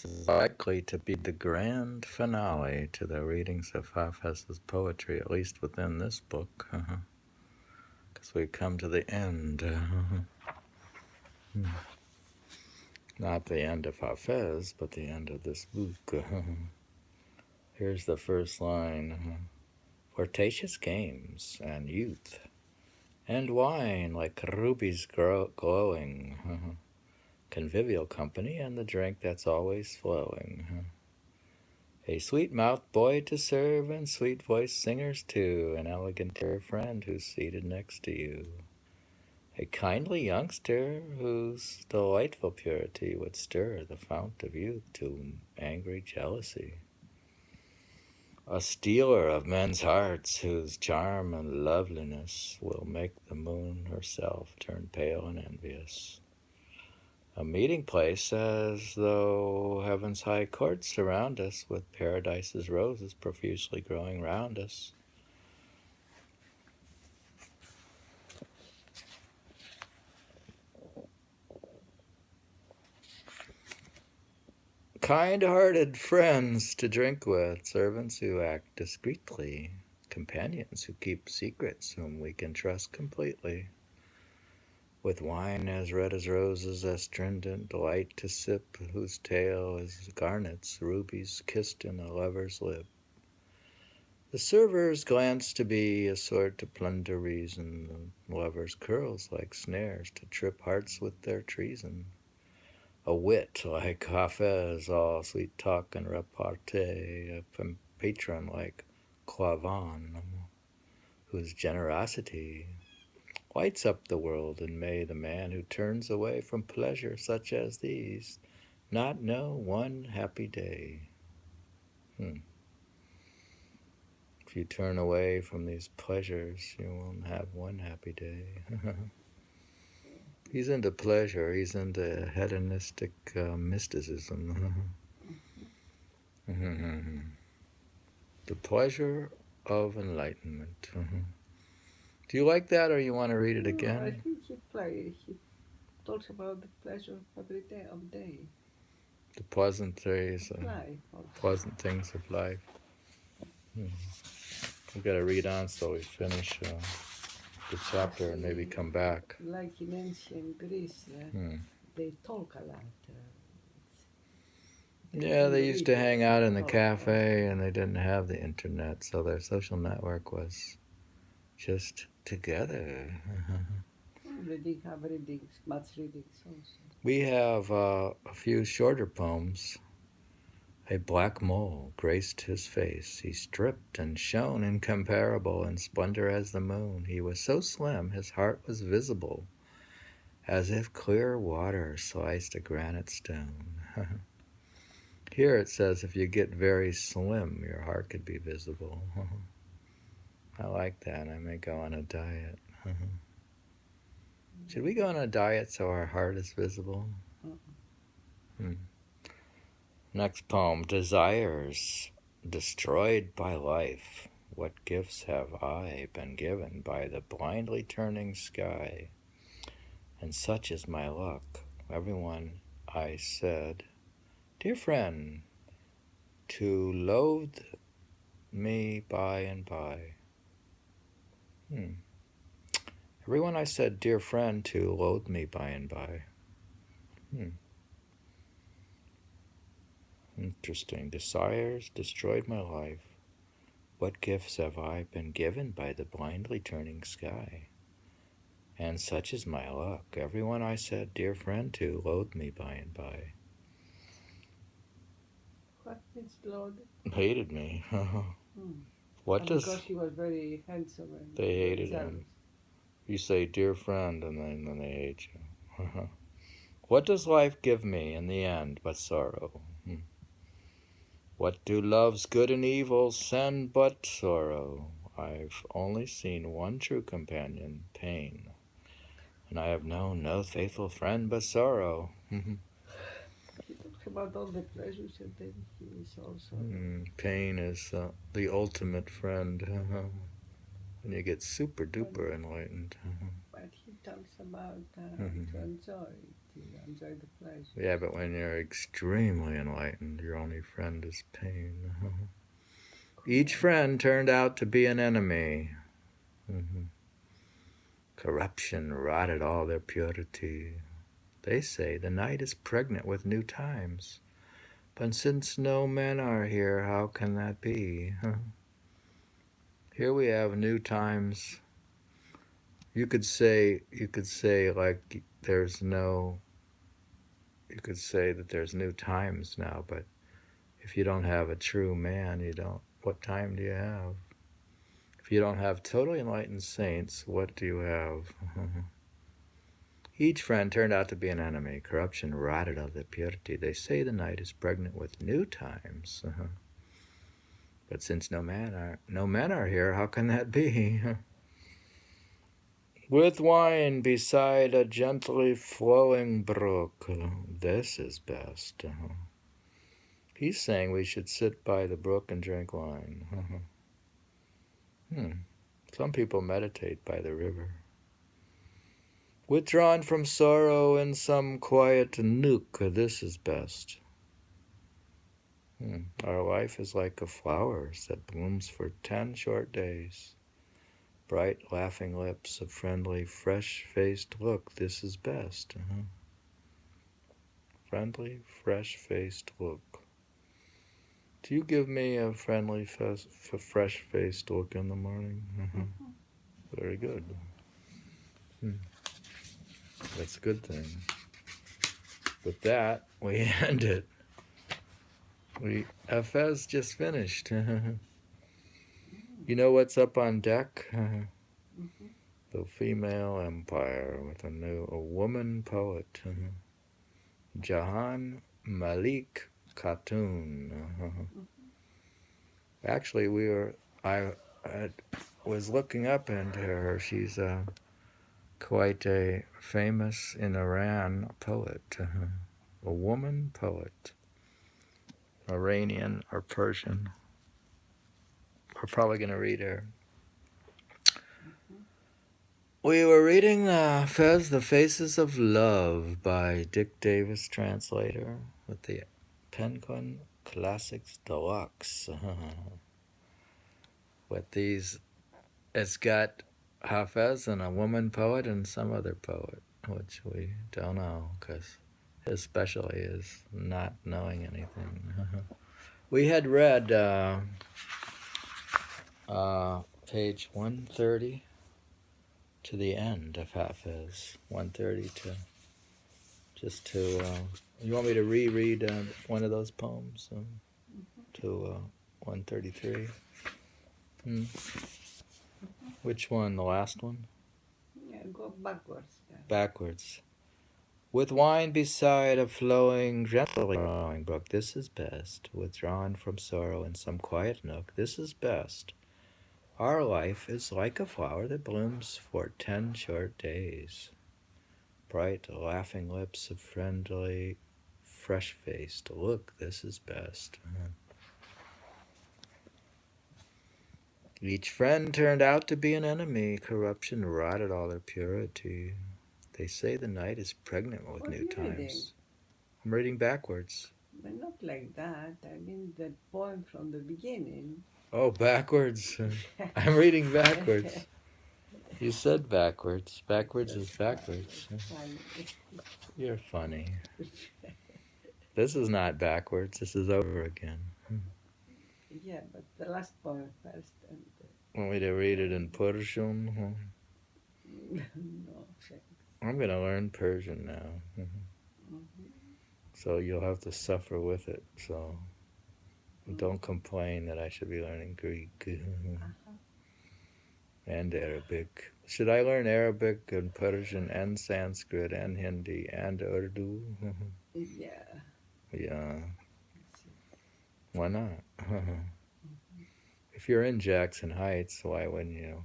This is likely to be the grand finale to the readings of Hafez's poetry, at least within this book, because we come to the end. Not the end of Hafez, but the end of this book. Here's the first line. Flirtatious games and youth and wine like rubies glowing, convivial company and the drink that's always flowing, a sweet-mouthed boy to serve and sweet-voiced singers too, an elegant dear friend who's seated next to you, a kindly youngster whose delightful purity would stir the fount of youth to angry jealousy, a stealer of men's hearts whose charm and loveliness will make the moon herself turn pale and envious. A meeting place as though heaven's high courts surround us with paradise's roses profusely growing round us. Kind-hearted friends to drink with, servants who act discreetly, companions who keep secrets whom we can trust completely. With wine as red as roses, astringent, delight to sip, whose tale is garnets, rubies kissed in a lover's lip. The server's glance to be a sword to plunder reason, the lover's curls like snares to trip hearts with their treason. A wit like Hafez, all sweet talk and repartee, a patron like Khatun, whose generosity lights up the world, and may the man who turns away from pleasure such as these not know one happy day. If you turn away from these pleasures, you won't have one happy day. He's into pleasure. He's into hedonistic mysticism. The pleasure of enlightenment. Do you like that, or you want to read it again? I think he talks about the pleasure of every day. The pleasantries, pleasant things of life. We've got to read on so we finish the chapter and maybe come back. Like in ancient Greece, they talk a lot. Yeah, they used to hang out in the cafe and they didn't have the internet, so their social network was just together. They have readings, much readings also. We have a few shorter poems. A black mole graced his face. He stripped and shone incomparable in splendor as the moon. He was so slim his heart was visible, as if clear water sliced a granite stone. Here it says if you get very slim, your heart could be visible. I like that. I may go on a diet. Should we go on a diet so our heart is visible? Next poem, Desires destroyed by life. What gifts have I been given by the blindly turning sky? And such is my luck. Everyone I said, dear friend, to loathe me by and by. Everyone I said, dear friend, to loathe me by and by. Interesting. Desires destroyed my life. What gifts have I been given by the blindly turning sky? And such is my luck. Everyone I said, dear friend, to loathe me by and by. What means loathe? Hated me. Because he was very handsome. And they hated him. You say, dear friend, and then they hate you. What does life give me in the end but sorrow? What do love's good and evil send but sorrow? I've only seen one true companion, pain, and I have known no faithful friend but sorrow. He talks about all the pleasures, and then he is also... Pain is the ultimate friend when you get super duper enlightened. But he talks about to enjoy enjoy the pleasure. Yeah, but when you're extremely enlightened, your only friend is pain. Each friend turned out to be an enemy. Corruption rotted all their purity. They say the night is pregnant with new times. But since no men are here, how can that be? Here we have new times. You could say like there's no, you could say that there's new times now, but if you don't have a true man, you don't, what time do you have? If you don't have totally enlightened saints, what do you have? Each friend turned out to be an enemy. Corruption rotted out their purity. They say the night is pregnant with new times. But since no men are here, how can that be? With wine beside a gently flowing brook, this is best. He's saying we should sit by the brook and drink wine. Some people meditate by the river. Withdrawn from sorrow in some quiet nook, this is best. Our life is like a flower that blooms for 10 short days. Bright, laughing lips, a friendly, fresh-faced look, this is best. Friendly, fresh-faced look. Do you give me a friendly, fresh-faced look in the morning? Very good. That's a good thing. With that, we end it. Hafez just finished. You know what's up on deck? The female empire with a woman poet. Jahan Malik Khatun. Actually, I was looking up into her. She's quite a famous in Iran poet. A woman poet. Iranian or Persian. We're probably going to read her. We were reading Hafez Faces of Love by Dick Davis, translator, with the Penguin Classics Deluxe. With these, it's got Hafez and a woman poet and some other poet, which we don't know, because his specialty is not knowing anything. We had read page 130 to the end of Hafez, 130 to you want me to reread one of those poems to 133? Which one? The last one? Yeah, go backwards. Yeah. Backwards. With wine beside a flowing, gently flowing brook, this is best. Withdrawn from sorrow in some quiet nook, this is best. Our life is like a flower that blooms for 10 short days. Bright, laughing lips of friendly, fresh-faced look, this is best. Each friend turned out to be an enemy. Corruption rotted all their purity. They say the night is pregnant with new times. Reading? I'm reading backwards. But not like that. I mean the poem from the beginning. Oh, backwards. I'm reading backwards. You said backwards. Backwards is backwards. You're funny. This is not backwards. This is over again. Yeah, but the last poem first. Want me to read it in Persian? No, thanks. I'm going to learn Persian now. So you'll have to suffer with it. So don't complain that I should be learning Greek and Arabic. Should I learn Arabic and Persian and Sanskrit and Hindi and Urdu? Yeah. Yeah. Why not? If you're in Jackson Heights, why wouldn't you?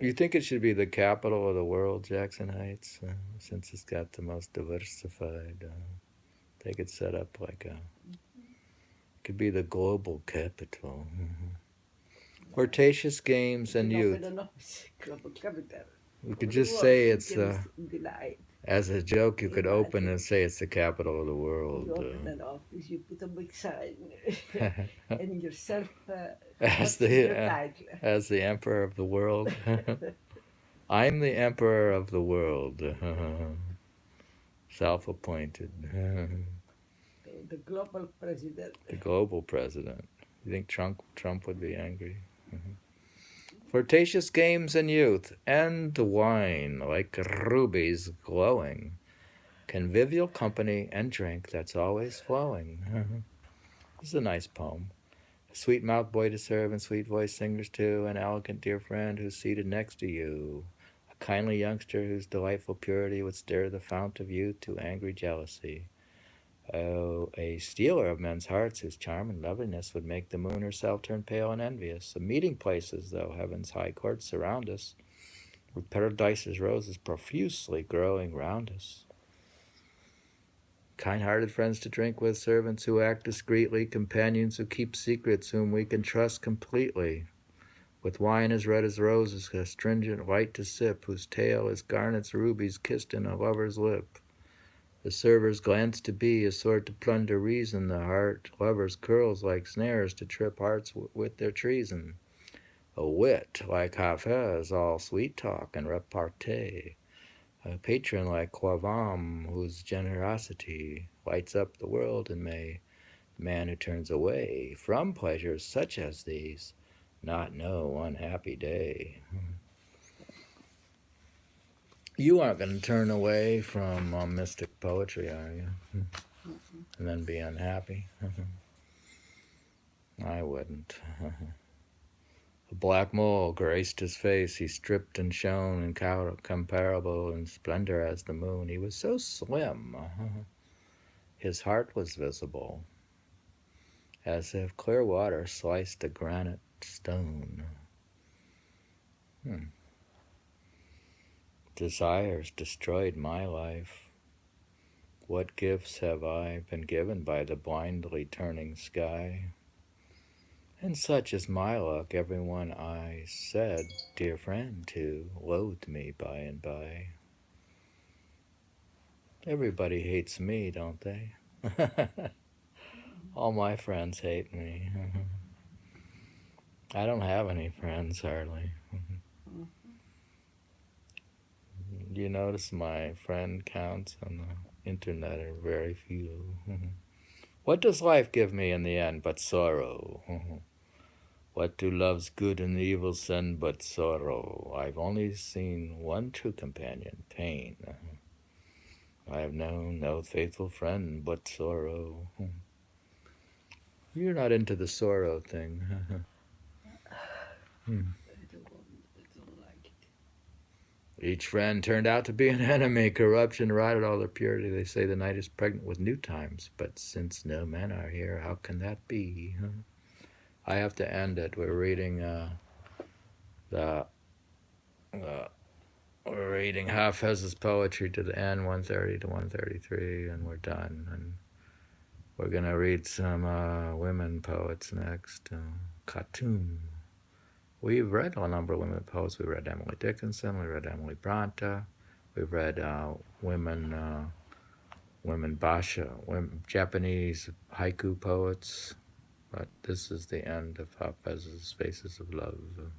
You think it should be the capital of the world, Jackson Heights, since it's got the most diversified. They could set up like could be the global capital. Hortatious games and youth. Global capital. We could The just world say it's begins in the light. as a joke, you could open Imagine. and say it's the capital of the You world. open an office, you put a big sign, and yourself, As what's your the title? as the emperor of the world. I'm the emperor of the world. Self-appointed. The global president. The global president. You think Trump would be angry? Flirtatious games and youth, and wine like rubies glowing. Convivial company and drink that's always flowing. This is a nice poem. A sweet mouthed boy to serve and sweet voiced singers too. An elegant dear friend who's seated next to you. A kindly youngster whose delightful purity would stir the fount of youth to angry jealousy. Oh, a stealer of men's hearts whose charm and loveliness would make the moon herself turn pale and envious. A meeting places, though heaven's high courts surround us, with paradise's roses profusely growing round us. Kind-hearted friends to drink with, servants who act discreetly, companions who keep secrets, whom we can trust completely. With wine as red as roses, astringent light to sip, whose tale is garnets, rubies kissed in a lover's lip. The server's glance to be a sword to plunder reason, the heart lover's curls like snares to trip hearts with their treason. A wit like Hafez, all sweet talk and repartee. A patron like Quavam, whose generosity lights up the world in May. The man who turns away from pleasures such as these, not know one happy day. You aren't going to turn away from mystic poetry, are you? And then be unhappy? I wouldn't. A black mole graced his face. He stripped and shone, incomparable in splendor as the moon. He was so slim. His heart was visible, as if clear water sliced a granite stone. Desires destroyed my life. What gifts have I been given by the blindly turning sky? And such is my luck, everyone I said, dear friend, to loathed me by and by. Everybody hates me, don't they? All my friends hate me. I don't have any friends, hardly. You notice my friend counts on the internet are very few. What does life give me in the end but sorrow? What do love's good and evil send but sorrow? I've only seen one true companion, pain. I have known no faithful friend but sorrow. You're not into the sorrow thing. I don't like it. Each friend turned out to be an enemy. Corruption rotted all their purity. They say the night is pregnant with new times, but since no men are here, how can that be? I have to end it. We're reading we're reading Hafez's poetry to the end, 130 to 133, and we're done. And we're gonna read some women poets next. Khatun. We've read a number of women poets. We read Emily Dickinson. We read Emily Bronte. We've read women basha, Japanese haiku poets. But this is the end of Hafez's Faces of Love.